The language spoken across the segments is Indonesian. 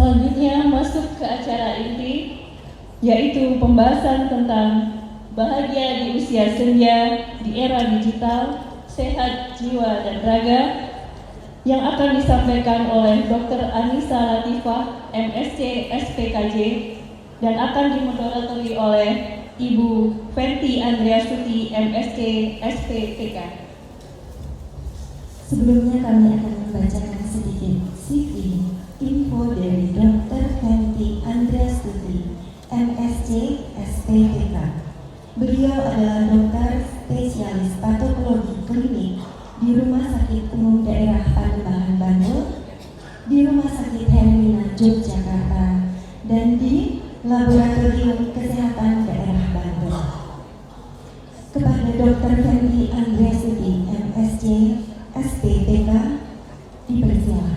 Selanjutnya masuk ke acara inti, yaitu pembahasan tentang bahagia di usia senja di era digital, sehat jiwa dan raga, yang akan disampaikan oleh Dr. Anissa Latifah, MSc SPKJ, dan akan dimoderatori oleh Ibu Fenty Andreastuti, MSc SPTK. Sebelumnya kami akan membacakan sedikit CV info dari Dr. Fenty Andreastuti, MSc SPTK. Beliau adalah dokter spesialis patologi klinik di Rumah Sakit Umum Daerah Pademangan Bantul, di Rumah Sakit Hermina Yogyakarta, dan di Laboratorium Kesehatan Daerah Bantul. Kepada Dr. Fenty Andreastuti, MSc SPTK, dipersilakan.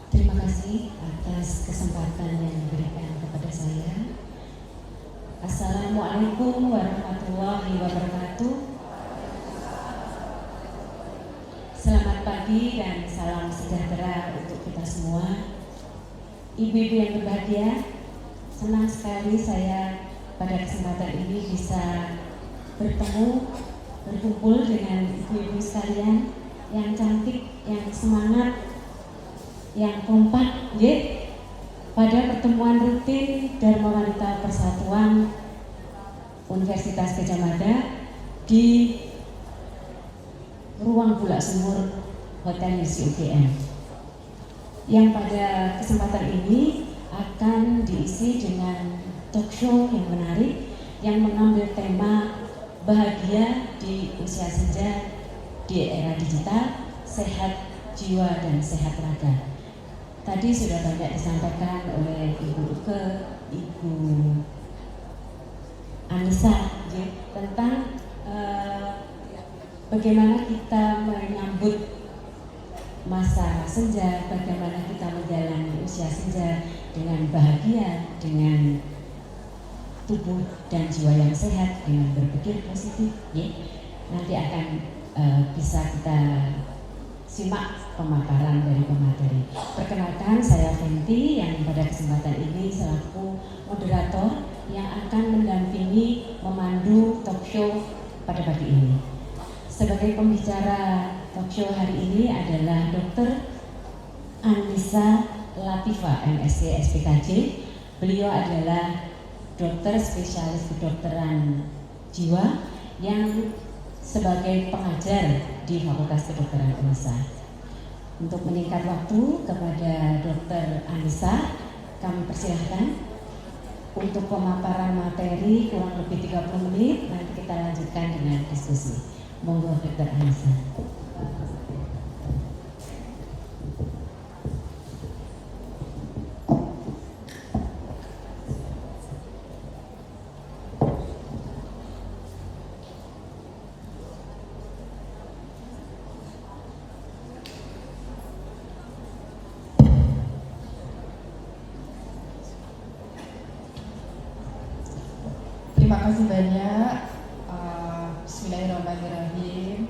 Terima kasih atas kesempatan yang diberikan kepada saya. Assalamualaikum warahmatullahi wabarakatuh. Selamat pagi dan salam sejahtera untuk kita semua. Ibu-ibu yang berbahagia, senang sekali saya pada kesempatan ini bisa berkumpul dengan ibu-ibu sekalian yang cantik, yang semangat, yang kompak, pada pertemuan rutin Dharma Wanita Persatuan Universitas Gadjah Mada di ruang Bulak Sumur Hotel UGM, yang pada kesempatan ini akan diisi dengan talk show yang menarik yang mengambil tema bahagia di usia senja di era digital, sehat jiwa dan sehat raga. Tadi sudah banyak disampaikan oleh Ibu Uke, Ibu Anissa, tentang bagaimana kita menyambut masa senja, bagaimana kita menjalani usia senja dengan bahagia, dengan tubuh dan jiwa yang sehat, dengan berpikir positif. Nanti akan bisa kita simak pemaparan dari pemateri. Perkenalkan, saya Fenty yang pada kesempatan ini selaku moderator yang akan mendampingi memandu talk show pada pagi ini. Sebagai pembicara talk show hari ini adalah Dr. Anissa Latifah, MSc SPKJ. Beliau adalah dokter spesialis kedokteran jiwa yang sebagai pengajar di Fakultas Kedokteran UNESA. Untuk menyingkat waktu kepada Dr. Anissa, kami persilahkan untuk pemaparan materi kurang lebih 30 menit. Nanti kita lanjutkan dengan diskusi. Monggo Dr. Anissa. Terima kasih banyak. Bismillahirrahmanirrahim.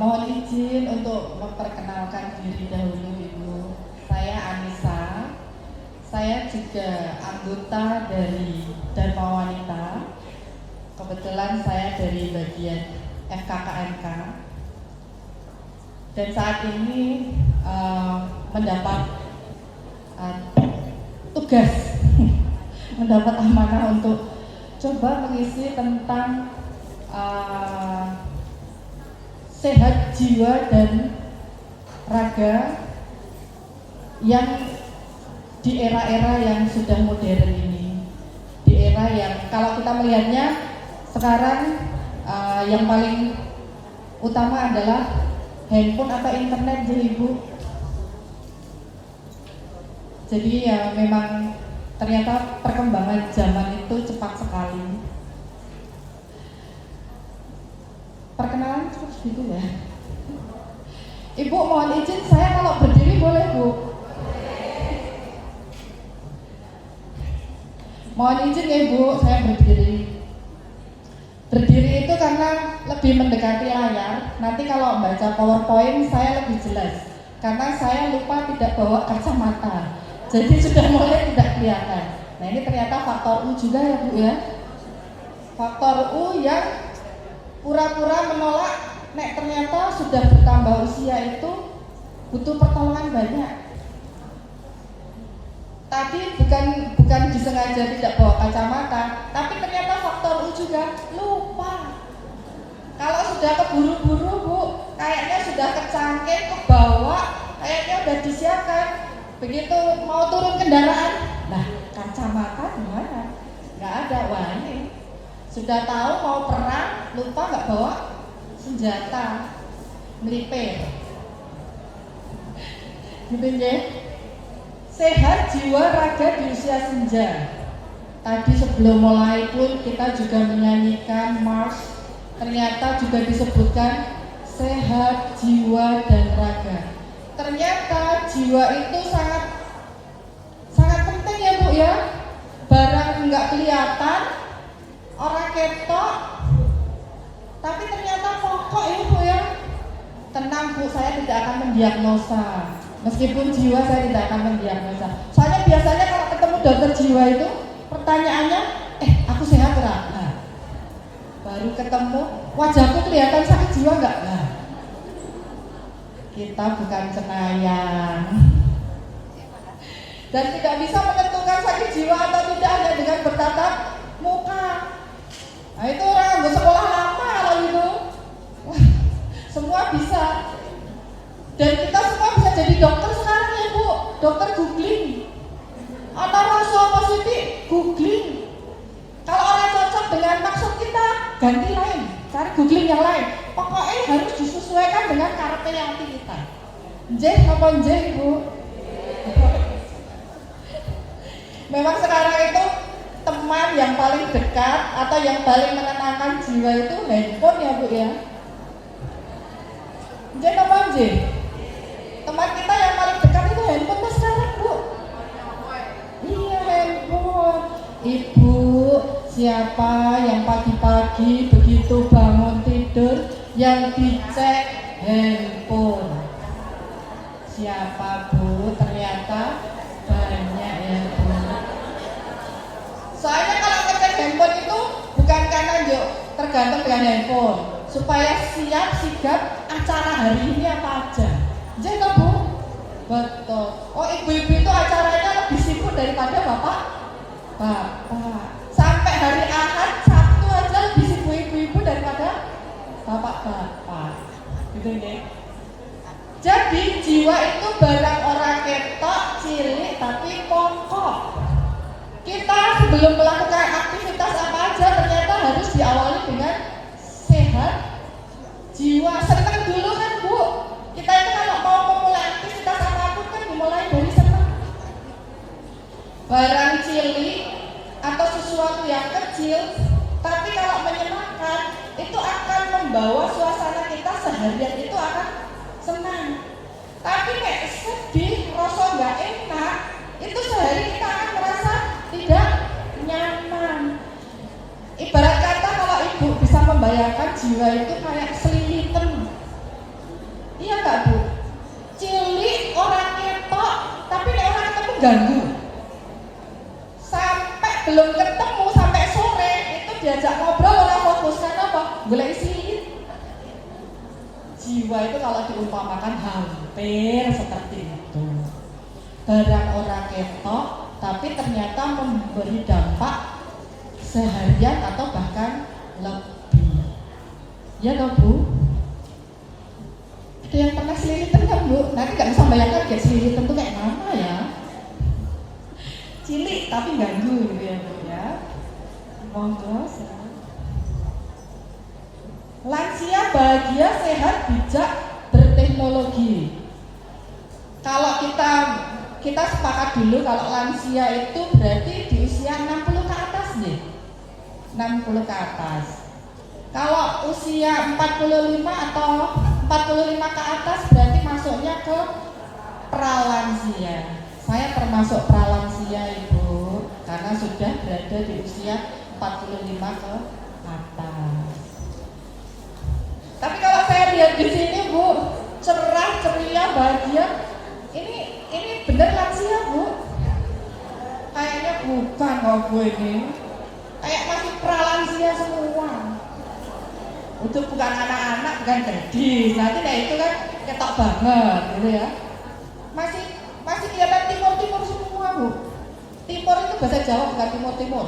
Mohon izin untuk memperkenalkan diri dahulu, Ibu. Saya Anissa. Saya juga anggota dari Dharma Wanita. Kebetulan saya dari bagian FKKMK. Dan saat ini mendapat tugas mendapat amanah untuk coba mengisi tentang sehat jiwa dan raga yang di era-era yang sudah modern ini, di era yang kalau kita melihatnya sekarang yang paling utama adalah handphone atau internet, jadi Ibu. Jadi ya memang ternyata perkembangan zaman itu cepat sekali. Perkenalan cukup segitu ya. Ibu mohon izin saya kalau berdiri boleh Bu? Mohon izin ya Ibu, saya berdiri. Berdiri itu karena lebih mendekati layar. Nanti kalau baca PowerPoint saya lebih jelas. Karena saya lupa tidak bawa kacamata. Jadi sudah mulai tidak kelihatan. Nah ini ternyata faktor U juga ya Bu ya. Faktor U yang pura-pura menolak, nek ternyata sudah bertambah usia itu butuh pertolongan banyak. Tadi bukan disengaja tidak bawa kacamata, tapi ternyata faktor U juga lupa. Kalau sudah keburu-buru Bu, kayaknya sudah kecangkeh, kebawa, kayaknya udah disiapkan. Begitu mau turun kendaraan, nah kacamata gimana? Nggak ada, wah ini sudah tahu mau perang, lupa nggak bawa senjata, melipir. Gitu ya. Sehat jiwa raga di usia senja. Tadi sebelum mulai pun kita juga menyanyikan Mars. Ternyata juga disebutkan sehat jiwa dan raga. Ternyata jiwa itu sangat penting ya Bu ya. Barang nggak kelihatan, orang ketok, tapi ternyata pokok ya Bu ya. Tenang Bu, saya tidak akan mendiagnosa. Meskipun jiwa saya tidak akan mendiagnosa. Soalnya biasanya kalau ketemu dokter jiwa itu pertanyaannya, aku sehat nggak? Nah, baru ketemu, wajahku kelihatan sakit jiwa nggak? Nah, kita bukan cenayang dan tidak bisa menentukan sakit jiwa atau tidak hanya dengan bertatap muka. Nah itu orang nggak sekolah lama kalau itu. Wah, semua bisa. Dan kita semua bisa jadi dokter sekarang ya Bu. Dokter googling. Atau rasa positif googling. Kalau orang cocok dengan maksud kita, ganti lain, cari googling yang lain. Pokoknya harus disesuaikan dengan karakter hati kita. Jeh apa jeh Bu? Memang sekarang itu teman yang paling dekat atau yang paling menenangkan jiwa itu handphone ya Bu ya. Jeh apa jeh? Teman kita yang paling dekat itu handphone kan sekarang Bu. Iya handphone. Ibu, siapa yang pagi-pagi begitu bangun tidur yang dicek handphone? Siapa Bu? Ternyata banyak ya Bu. Soalnya kalau ngecek handphone itu bukan karena tergantung dengan handphone, supaya siap sigap acara hari ini apa aja. Jadi Bu, betul. Oh ibu-ibu itu acaranya lebih sibuk daripada bapak. Sampai hari Ahad, Sabtu aja lebih sibuk ibu-ibu daripada bapak-bapak. Gitu ya. Jadi jiwa itu barang orang ketok, cilik tapi pokok. Kita sebelum melakukan aktivitas apa aja ternyata harus diawali dengan sehat jiwa. Senang dulu kan Bu. Kita itu kalau mau memulai aktivitas apapun kan dimulai dari senang. Barang cilik atau sesuatu yang kecil, tapi kalau menyenangkan itu akan membawa suasana kita seharian itu akan senang. Tapi kayak sedih, rasa nggak enak, itu sehari kita akan merasa tidak nyaman. Ibarat kata kalau ibu bisa membayangkan jiwa itu kayak selilitan. Iya nggak Bu? Cilik orang ketok, tapi orang ketemu ganggu. Sampai belum ketemu sampai sore itu diajak ngobrol orang fokus karena apa? Golek silit. Jiwa itu kalau diumpamakan hampir seperti itu. Barang orang ketok, tapi ternyata memberi dampak seharian atau bahkan lebih. Ya toh Bu? Ada yang pernah selilitan kan Bu? Nanti nggak bisa bayangkan kayak selilitan itu kayak mana ya? cilik tapi ganggu gitu ya Bu ya. Monggo. Lansia bahagia, sehat, bijak, berteknologi. Kalau kita sepakat dulu kalau lansia itu berarti di usia 60 ke atas nih. 60 ke atas. Kalau usia 45 atau 45 ke atas berarti masuknya ke pralansia. Saya termasuk pralansia Ibu karena sudah berada di usia 45 ke atas. Tapi kalau saya lihat di sini Bu, cerah, ceria, bahagia, ini bener lansia Bu? Kayaknya bukan kok Bu ini. Kayak masih pralansia semua. Untuk bukan anak-anak, bukan gadis. Nanti itu kan ketok banget gitu ya. Masih kelihatan timur-timur semua Bu. Timur itu bahasa Jawa bukan timur-timur.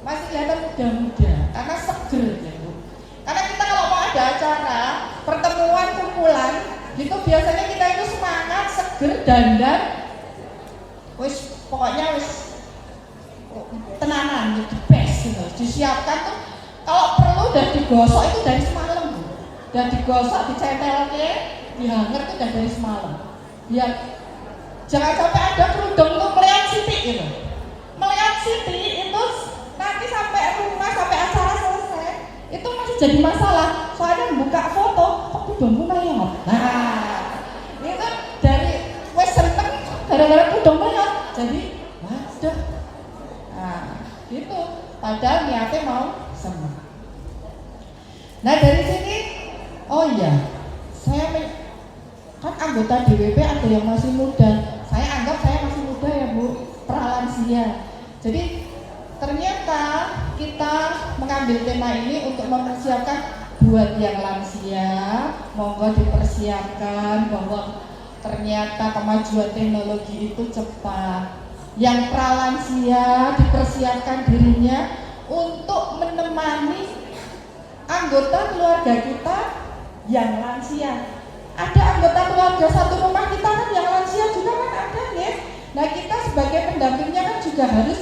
Masih kelihatan muda-muda karena seger ya Bu. Karena kita kalau mau ada acara pertemuan kumpulan gitu biasanya kita itu semangat, seger, dandan, pokoknya tenanan gitu, best gitu, disiapkan tuh. Kalau perlu udah digosok itu dari semalam Bu. Dan digosok, dicetelke, dihanger itu udah dari semalam. Biar jangan sampai ada kerudung tuh melihat sitik gitu. Melihat sitik itu nanti sampai rumah, sampai acara selesai itu masih jadi masalah. Soalnya buka foto, kok kerudungku melihat. Nah, itu dari wes seneng gara-gara kerudung melihat. Jadi, waduh. Nah, gitu. Padahal niatnya mau seneng. Nah dari sini, oh iya, saya kan anggota DWP ada yang masih muda. Saya anggap saya masih muda ya Bu, pralansia. Jadi ternyata kita mengambil tema ini untuk mempersiapkan buat yang lansia. Monggo dipersiapkan bahwa ternyata kemajuan teknologi itu cepat. Yang pralansia dipersiapkan dirinya untuk menemani anggota keluarga kita yang lansia. Ada anggota keluarga satu rumah kita kan yang lansia juga kan ada ya. Nah kita sebagai pendampingnya kan juga harus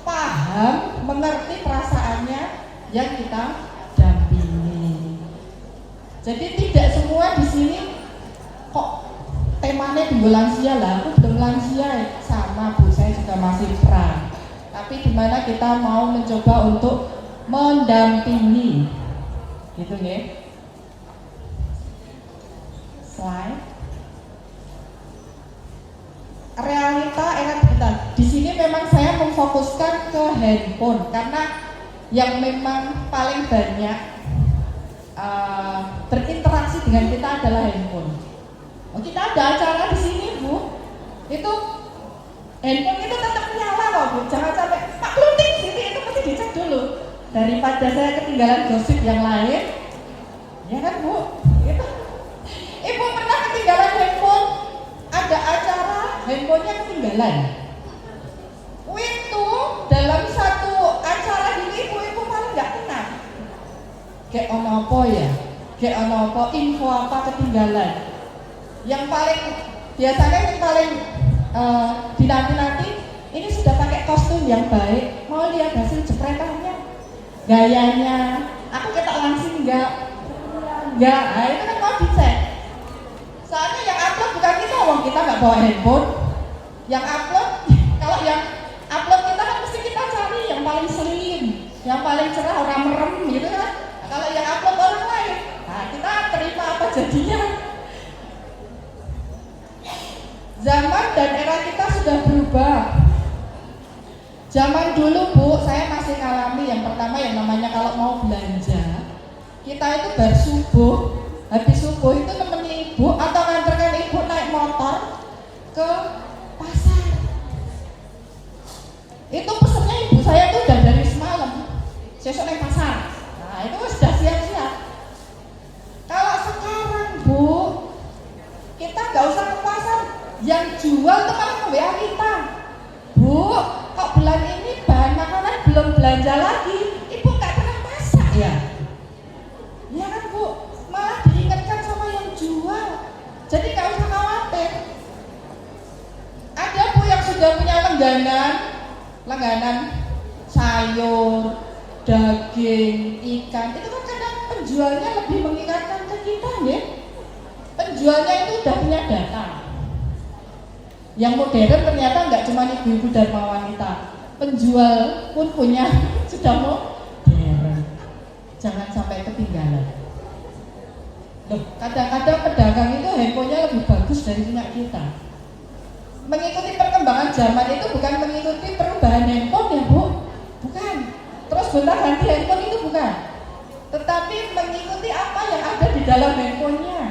paham, mengerti perasaannya yang kita dampingi. Jadi tidak semua di sini kok temanya di lansia lah. Aku belum lansia sama Bu, saya juga masih pra. Tapi dimana kita mau mencoba untuk mendampingi gitu ya. Slide. Realita era digital. Di sini memang saya memfokuskan ke handphone karena yang memang paling banyak berinteraksi dengan kita adalah handphone. Oh, kita ada acara di sini Bu, itu handphone itu tetap nyala kok Bu. Jangan sampai Pak Kluting sini itu mesti dicek dulu. Daripada saya ketinggalan gosip yang lain, ya kan Bu? Itu Ibu pernah ketinggalan handphone, ada acara handphonenya ketinggalan. Itu dalam satu acara ini ibu paling nggak tenang. Kayak ono apa ya? Kayak ono apa? Info apa ketinggalan? Yang paling biasanya yang paling dinanti-nanti ini sudah pakai kostum yang baik, mau lihat hasil jepretannya, gayanya, aku ketok langsing enggak? Nah itu kan mau dicek. Soalnya yang upload bukan kita, wong kita nggak bawa handphone. Yang upload, kalau yang upload kita kan mesti kita cari yang paling slim, yang paling cerah, orang merem gitu kan. Kalau yang upload orang lain, nah kita terima apa jadinya. Zaman dan era kita sudah berubah. Zaman dulu Bu, saya masih ngalami yang pertama yang namanya kalau mau belanja, kita itu bersubuh, habis subuh itu nemenin ibu atau nganterkan ibu naik motor ke pasar. Itu pesennya ibu saya tuh udah dari semalam, besok naik pasar. Nah itu sudah siap-siap. Kalau sekarang Bu, kita nggak usah ke pasar, yang jual tuh malah nge-WA kita. Bu, kok bulan ini bahan makanan belum belanja lagi, ibu nggak pernah masak ya? Ya kan Bu, malah diingatkan sama yang jual. Jadi nggak usah khawatir. Ada Bu yang sudah punya lenggara langganan sayur, daging, ikan, itu kan kadang penjualnya lebih mengingatkan ke kita ya. Penjualnya itu udah punya data. Yang modern ternyata nggak cuma ibu-ibu dharma wanita, penjual pun punya sudah modern. Jangan sampai ketinggalan. Loh, kadang-kadang pedagang itu handphonenya lebih bagus dari punya kita. Mengikuti perkembangan zaman itu bukan mengikuti perubahan handphone ya Bu, bukan. Terus bentar ganti handphone itu bukan. Tetapi mengikuti apa yang ada di dalam handphonenya.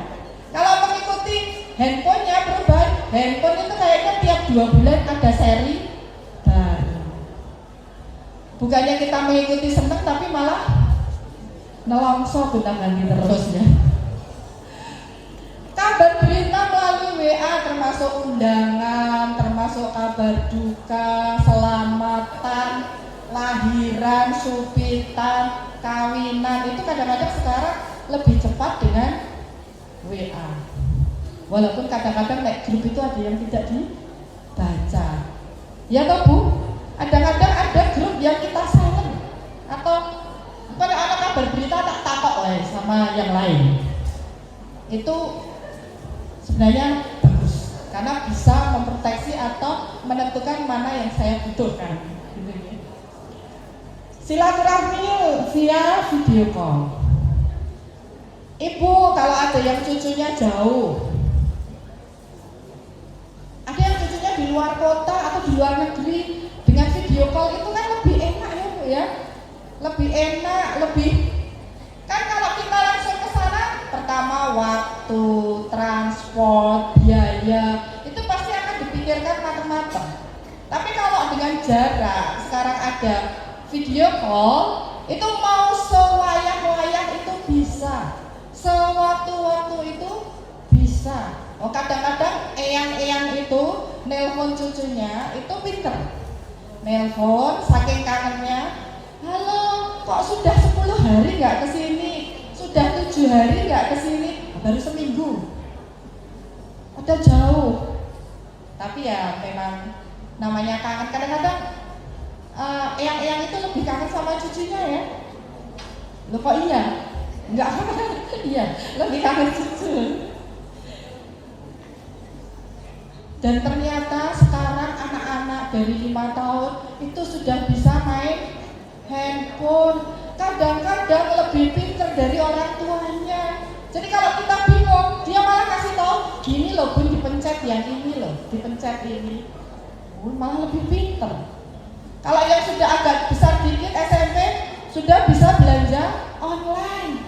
Kalau mengikuti handphonenya, perubahan handphone itu kayaknya tiap 2 bulan ada seri baru. Bukannya kita mengikuti seneng tapi malah nelongso bentar ganti terus ya. Kabar berita melalui WA termasuk undangan, termasuk kabar duka, selamatan, lahiran, supitan, kawinan, itu kadang-kadang sekarang lebih cepat dengan WA. Walaupun kadang-kadang naik grup itu ada yang tidak dibaca. Ya toh Bu? Kadang-kadang ada grup yang kita silent atau pada anak kabar berita tak takok lah sama yang lain. Itu sebenarnya bagus karena bisa memproteksi atau menentukan mana yang saya butuhkan. Silaturahmi via video call. Ibu kalau ada yang cucunya jauh, ada yang cucunya di luar kota atau di luar negeri, dengan video call itu kan lebih enak ya Bu ya, lebih enak, lebih kan kalau kita langsung ke sana, pertama waktu, transport, biaya, itu pasti akan dipikirkan matang-matang. Tapi kalau dengan jarak, sekarang ada video call, itu mau sewayah-wayah itu bisa, sewaktu-waktu itu bisa. Oh kadang-kadang eyang-eyang itu nelpon cucunya itu pinter, nelpon saking kangennya, halo kok sudah 10 hari nggak kesini, sudah 7 hari nggak kesini, baru seminggu, udah jauh. Tapi ya memang namanya kangen. Kadang-kadang eyang-eyang itu lebih kangen sama cucunya ya. Loh kok iya? Enggak, iya lebih kangen cucu. Dan ternyata sekarang anak-anak dari 5 tahun itu sudah bisa main handphone, kadang-kadang lebih pintar dari orang tuanya. Jadi kalau kita bingung, dia malah kasih tahu, gini loh Bun, dipencet yang ini loh, dipencet ini. Malah lebih pintar. Kalau yang sudah agak besar dikit SMP sudah bisa belanja online.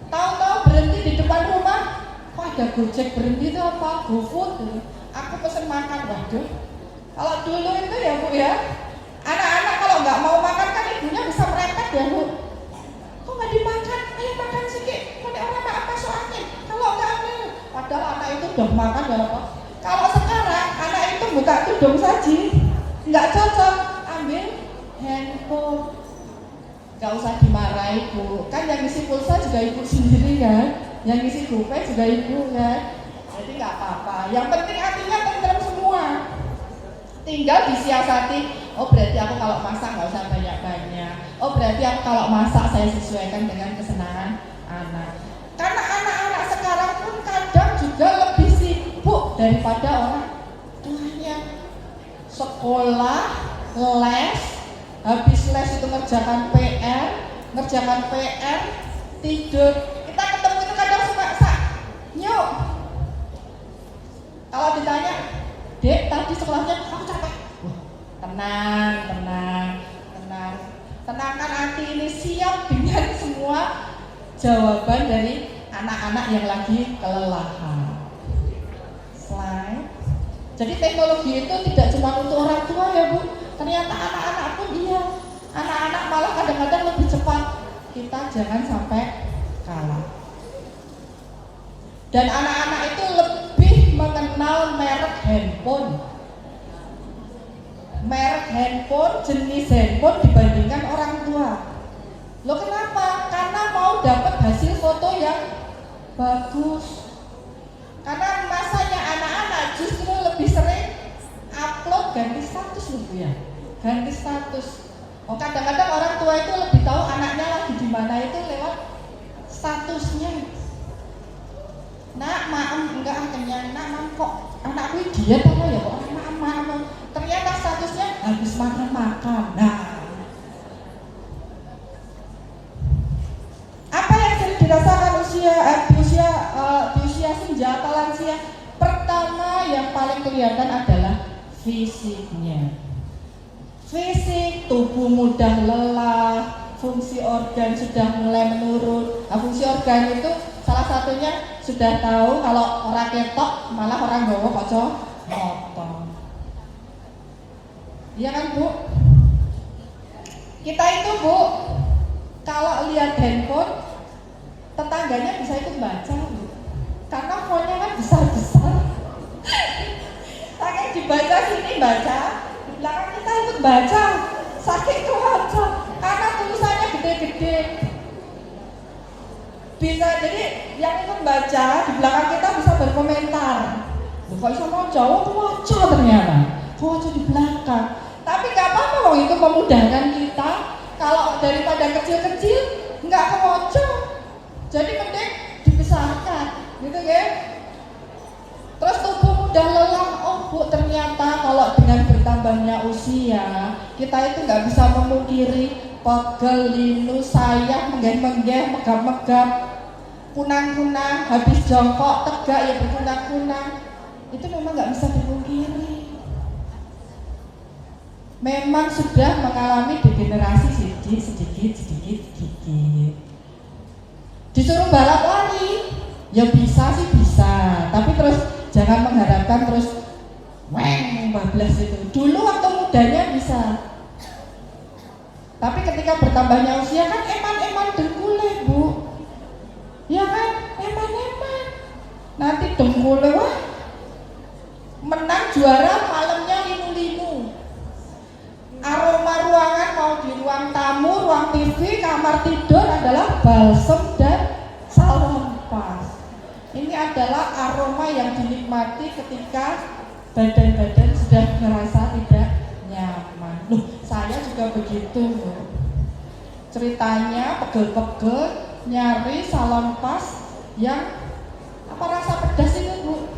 Tahu-tahu berhenti di depan rumah, kok ada Gojek berhenti itu apa? GoFood. Aku pesen makan, waduh. Kalau dulu itu ya Bu ya, anak-anak kalau nggak mau makan kan ibunya bisa merepet ya Bu. Kok nggak dimakan? Ayo makan sedikit. Kok orang apa soalnya? Kalau nggak ambil, padahal anak itu udah makan ya apa? Kalau sekarang anak itu buka tudung saji, nggak cocok, ambil handphone. Nggak usah dimarahi Bu. Kan yang isi pulsa juga ibu sendiri kan, yang isi GoPay juga ibu kan. Jadi nggak apa-apa. Yang penting artinya tentrem semua. Tinggal disiasati. Oh berarti aku kalau masak nggak usah banyak-banyak. Oh berarti aku kalau masak saya sesuaikan dengan kesenangan anak. Karena anak-anak sekarang pun kadang juga lebih sibuk daripada orang tuanya. Sekolah, les, habis les itu ngerjakan PR, tidur. Kita ketemu itu kadang suka nyuk. Kalau ditanya, Dek tadi sekolahnya aku capek. Tenangkan hati ini, siap dengan semua jawaban dari anak-anak yang lagi kelelahan. Slide. Jadi teknologi itu tidak cuma untuk orang tua ya Bu, ternyata anak-anak pun iya. Anak-anak malah kadang-kadang lebih cepat. Kita jangan sampai kalah. Dan anak-anak itu lebih mengenal merek handphone. Merek handphone, jenis handphone dibandingkan orang tua. Loh kenapa? Karena mau dapat hasil foto yang bagus. Karena masanya anak-anak justru lebih sering upload ganti status loh Bu ya, ganti status. Oh kadang-kadang orang tua itu lebih tahu anaknya lagi di mana itu lewat statusnya. Nak, maem enggak kenyang, nak maem kok anakku diet apa ya kok maem. Ternyata statusnya habis makan. Nah, apa yang sering dirasakan di usia senja atau lansia? Pertama yang paling kelihatan adalah fisiknya. Fisik, tubuh mudah lelah, fungsi organ sudah mulai menurun. Nah, fungsi organ itu salah satunya sudah tahu kalau orang ketok malah orang gowo kocok motong. Iya kan Bu? Kita itu Bu, kalau lihat handphone, tetangganya bisa ikut baca Bu. Karena fontnya kan besar-besar. Saking dibaca sini baca, di belakang kita ikut baca. Saking kebaca, karena tulisannya gede-gede. Bisa jadi yang ikut baca di belakang kita bisa berkomentar. Loh, kok bisa mau jawab waca ternyata. Waca di belakang. Tapi nggak apa-apa loh, itu memudahkan kita. Kalau daripada kecil-kecil nggak kewaca. Jadi mending dibesarkan, gitu ya. Terus tubuh mudah lelah. Oh Bu, ternyata kalau dengan bertambahnya usia, kita itu nggak bisa memungkiri pegel, linu, sayang, menggeh-menggeh, megap-megap, kunang-kunang, habis jongkok, tegak ya berkunang-kunang. Itu memang nggak bisa dipungkiri. Memang sudah mengalami degenerasi sedikit. Disuruh balap lari, ya bisa sih bisa, tapi terus jangan mengharapkan terus bablas itu. Dulu waktu mudanya bisa, tapi ketika bertambahnya usia kan eman-eman dengkulnya Bu, ya kan, eman-eman. Nanti dengkulnya wah menang juara malamnya linu-linu. Aroma ruangan mau di ruang tamu, ruang TV, kamar tidur adalah balsem dan salonpas. Ini adalah aroma yang dinikmati ketika badan-badan sudah merasa tidak nyaman. Loh, saya juga begitu Bu. Ceritanya pegel-pegel, nyari salonpas yang apa rasa pedas itu Bu.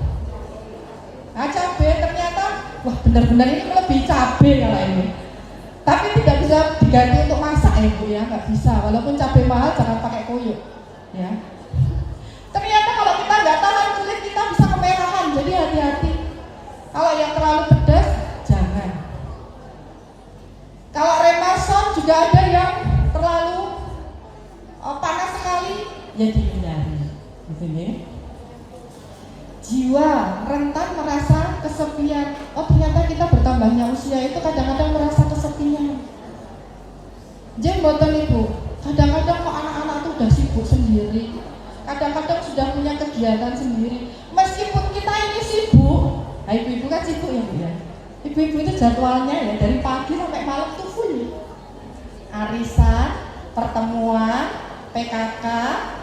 Nah, cabai ternyata, wah benar-benar ini melebihi cabai kalau ini. Tapi tidak bisa diganti untuk masak ya Bu ya, nggak bisa. Walaupun cabai mahal jangan pakai koyo ya. Ternyata kalau kita nggak tahan kulit kita bisa kemerahan, jadi hati-hati. Kalau yang terlalu pedas jangan. Kalau remason juga ada yang terlalu panas sekali, ya dihindari, gitu ya. Jiwa rentan merasa kesepian. Oh ternyata kita bertambahnya usia itu kadang-kadang merasa kesepian. Jadi mboten Ibu, kadang-kadang kok anak-anak itu udah sibuk sendiri, kadang-kadang sudah punya kegiatan sendiri. Meskipun kita ini sibuk, nah ibu-ibu kan sibuk ya Bu ya. Ibu-ibu itu jadwalnya ya dari pagi sampai malam tuh full. Arisan, pertemuan, PKK,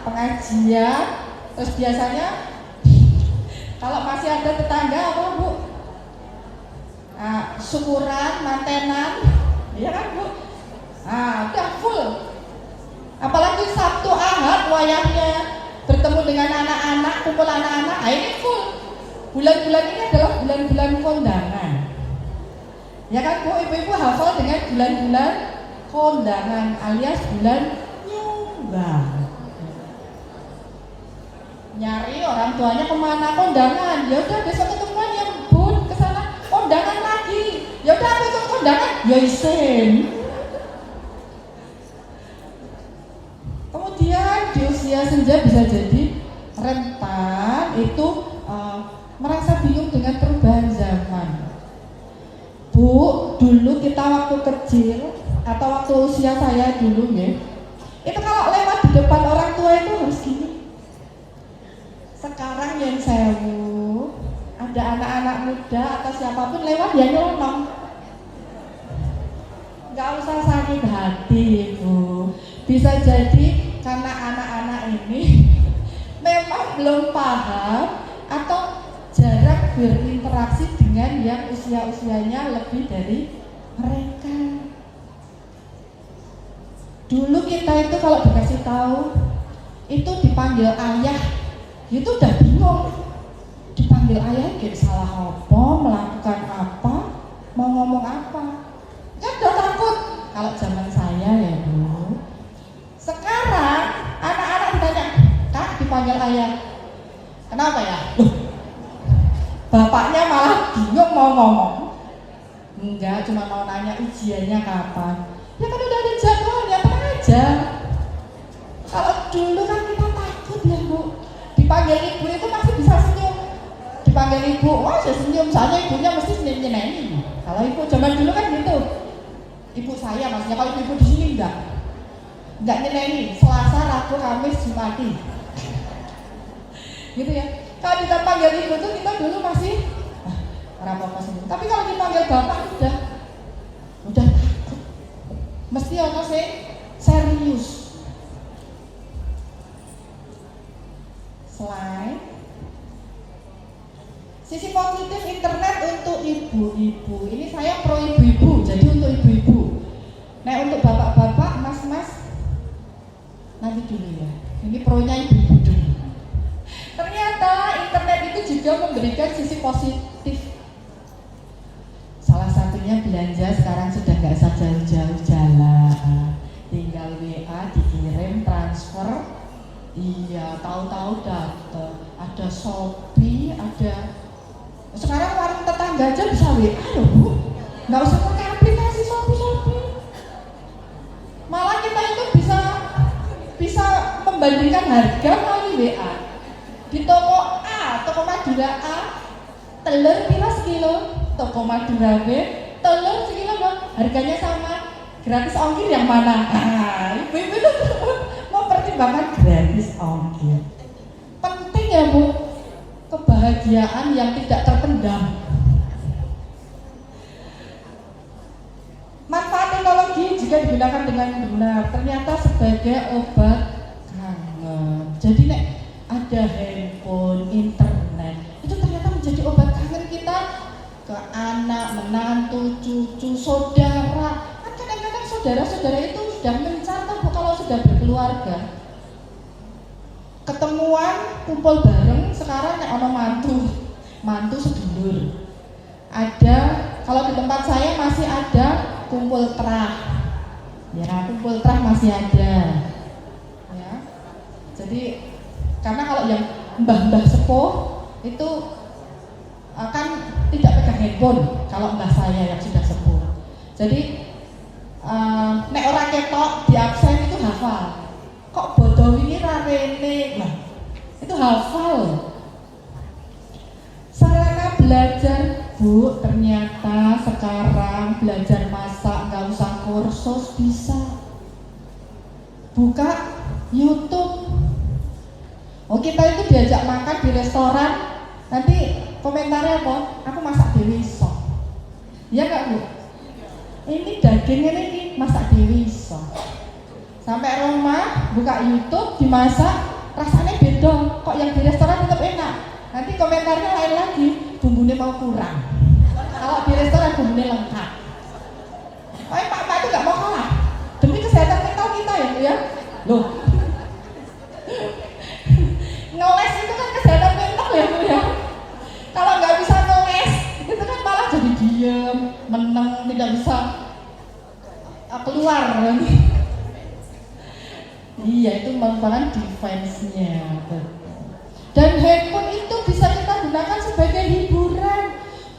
pengajian, terus biasanya kalau masih ada tetangga apa Bu? Syukuran, mantenan, ya kan Bu? Udah full. Apalagi Sabtu Ahad wayahnya bertemu dengan anak-anak, kumpul anak-anak, ini full. Bulan-bulan ini adalah bulan-bulan kondangan. Ya kan Bu, ibu-ibu hafal dengan bulan-bulan kondangan alias bulan nyumbang. Nyari orang tuanya kemana kondangan, ya udah besok ketemuan ya Bun, kesana kondangan lagi, ya udah aku ikut kondangan, ya isin. Kemudian di usia senja bisa jadi rentan itu merasa bingung dengan perubahan zaman. Bu, dulu kita waktu kecil atau waktu usia saya dulu ya, itu kalau lewat di depan orang tua itu harus gini. Sekarang yang sewu, ada anak-anak muda atau siapapun lewat ya nyelonong. Gak usah sakit hati Bu. Bisa jadi karena anak-anak ini memang belum paham atau jarang berinteraksi dengan yang usia usia-usianya lebih dari mereka. Dulu kita itu kalau dikasih tahu itu dipanggil ayah, itu udah bingung. Dipanggil ayah kayak salah apa, melakukan apa, mau ngomong apa, kan udah takut. Kalau zaman saya ya Bu. Sekarang anak-anak ditanya, Kak dipanggil ayah, kenapa ya? Bapaknya malah bingung mau ngomong. Enggak, cuma mau nanya ujiannya kapan. Ya kan udah ada jadwalnya, tenang aja. Kalau dulu kan kita takut ya Bu. Dipanggil ibu itu masih bisa senyum. Dipanggil ibu, wah saya senyum, soalnya ibunya mesti senyum-nyeneni. Kalau ibu zaman dulu kan gitu. Ibu saya maksudnya, kalau ibu di sini enggak nyeneni. Selasa, Rabu, Kamis, Jumat. Gitu ya. Kalau kita panggil ibu tuh kita dulu masih apa-apa senyum. Tapi kalau dipanggil bapak udah takut. Mesti ono sing serius. Slide. Sisi positif internet untuk ibu-ibu. Ini saya pro ibu-ibu, jadi untuk ibu-ibu. Nah untuk bapak-bapak, mas-mas, nanti dulu ya. Ini pronya ibu-ibu dulu. Ternyata internet itu juga memberikan sisi positif. Salah satunya belanja sekarang sudah nggak usah jauh-jauh jalan, tinggal WA dikirim, transfer. Iya, tahu-tahu datang. Ada Shopee, ada. Sekarang warung tetangga aja bisa WA loh Bu. Nggak usah pakai aplikasi Shopee. Malah kita itu bisa membandingkan harga melalui WA. Di toko A, toko Madura A, telur pira sekilo, toko Madura B, telur sekilo Bang, harganya sama, gratis ongkir yang mana? Ibu-ibu itu mau pertimbangkan gratis ongkir. Penting ya Bu, kebahagiaan yang tidak terpendam. Manfaat teknologi jika digunakan dengan benar ternyata sebagai obat kangen. Jadi nek ada handphone, internet, itu ternyata menjadi obat kangen kita ke anak, menantu, cucu, saudara. Kan kadang-kadang saudara-saudara itu sudah mencar kalau sudah berkeluarga. Ketemuan, kumpul bareng, sekarang nek ono mantu sedulur. Ada, kalau di tempat saya masih ada kumpul trah. Ya, kumpul trah masih ada. Ya. Jadi karena kalau yang mbah-mbah sepuh itu akan tidak pegang handphone kalau mbah saya yang sudah sepuh. Jadi nek orang ketok di absen itu hafal. Kok bodoh ini rarene, nah itu hafal. Sarana belajar Bu, ternyata sekarang belajar masak nggak usah kursus, bisa buka YouTube. Oh kita itu diajak makan di restoran, nanti komentarnya apa? Aku masak dewi iso. Iya nggak Bu? Ini dagingnya ini masak dewi iso. Sampai rumah buka YouTube dimasak, rasanya beda. Kok yang di restoran tetap enak? Nanti komentarnya lain lagi, bumbunya mau kurang. Kalau di restoran bumbunya lengkap. Pak itu nggak mau kalah demi kesehatan mental kita ya Bu ya. Loh. Ngeles itu kan kesehatan mental ya Bu ya. Kalau nggak bisa ngeles, itu kan malah jadi diem, meneng, tidak bisa keluar. Iya, itu merupakan defense-nya. Dan handphone itu bisa kita gunakan sebagai hiburan.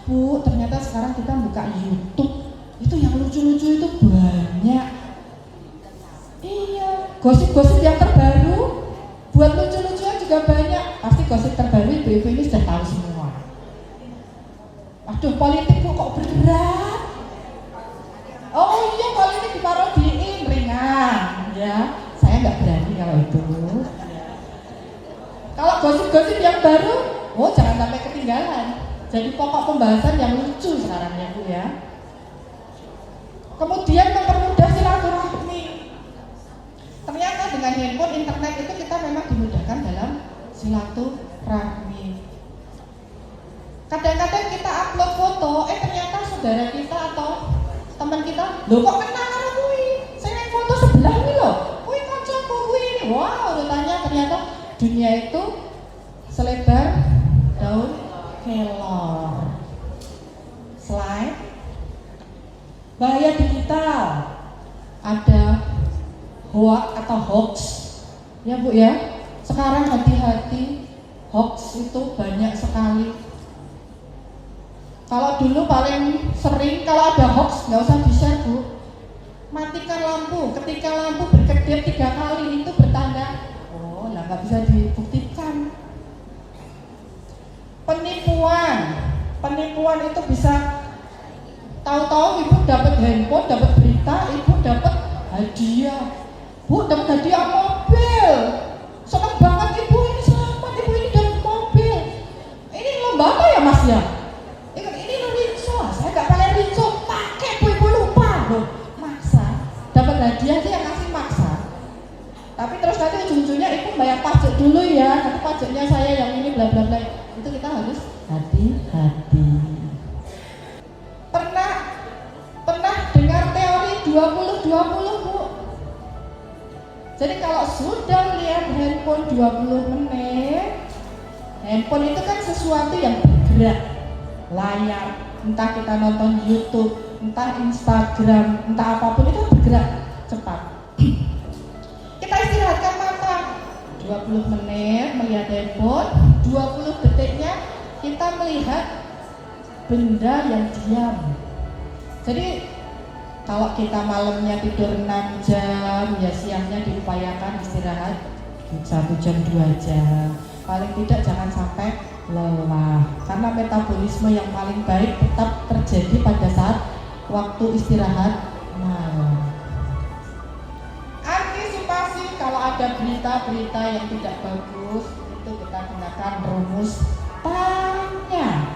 Bu, ternyata sekarang kita buka YouTube, itu yang lucu-lucu itu banyak. Iya, gosip-gosip yang terbaru buat lucu-lucuan juga banyak. Pasti gosip terbaru ibu-ibu ini sudah tahu semua. Aduh, politik Bu kok berat. Oh iya, politik diparodiin ringan ya. Saya nggak berani kalau itu. Kalau gosip-gosip yang baru, oh jangan sampai ketinggalan. Jadi pokok pembahasan yang lucu sekarang ya Bu ya. Kemudian mempermudah silaturahmi. Ternyata dengan handphone, internet itu kita memang dimudahkan dalam silaturahmi. Kadang-kadang kita upload foto foto, ternyata saudara kita atau teman kita, loh kok kenal karo kuwi? Saya yang foto sebelah ini loh, kuwi kancaku kuwi ini. Wow, rupanya ternyata dunia itu selebar daun kelor. Slide. Bahaya digital. Ada hoax atau hoax. Ya Bu ya. Sekarang hati-hati, hoax itu banyak sekali. Kalau dulu paling sering kalau ada hoax nggak usah di-share Bu. Matikan lampu. Ketika lampu berkedip 3 kali itu bertanda, oh lah nggak bisa dibuktikan. Penipuan itu bisa tahu-tahu ibu dapat handphone, dapat berita, ibu dapat hadiah. Bu dapat hadiah mobil. Senang banget ibu, ini selamat ibu, ini dapat mobil. Ini lomba apa ya Mas ya? Ini rinso, saya nggak pakai rinso, pakai bu, ibu lupa loh. Maksa, dapat hadiah dia kasih maksa. Tapi terus nanti ujung-ujungnya ibu bayar pajak dulu ya, nanti pajaknya saya yang ini bla bla bla. Itu kita harus hati-hati. Pernah dengar teori 20-20 Bu? Jadi kalau sudah lihat handphone 20 menit, handphone itu kan sesuatu yang bergerak, layar, entah kita nonton YouTube, entah Instagram, entah apapun itu bergerak cepat. Kita istirahatkan mata 20 menit melihat handphone, 20 detiknya kita melihat benda yang diam. Jadi kalau kita malamnya tidur 6 jam, ya siangnya diupayakan istirahat 1 jam 2 jam. Paling tidak jangan sampai lelah. Karena metabolisme yang paling baik tetap terjadi pada saat waktu istirahat malam. Antisipasi kalau ada berita-berita yang tidak bagus, itu kita gunakan rumus tanya.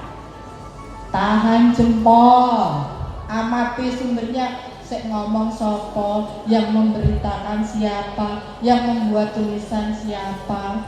Tahan jempol. Amati sumbernya, sek ngomong sopo, yang memberitakan siapa, yang membuat tulisan siapa.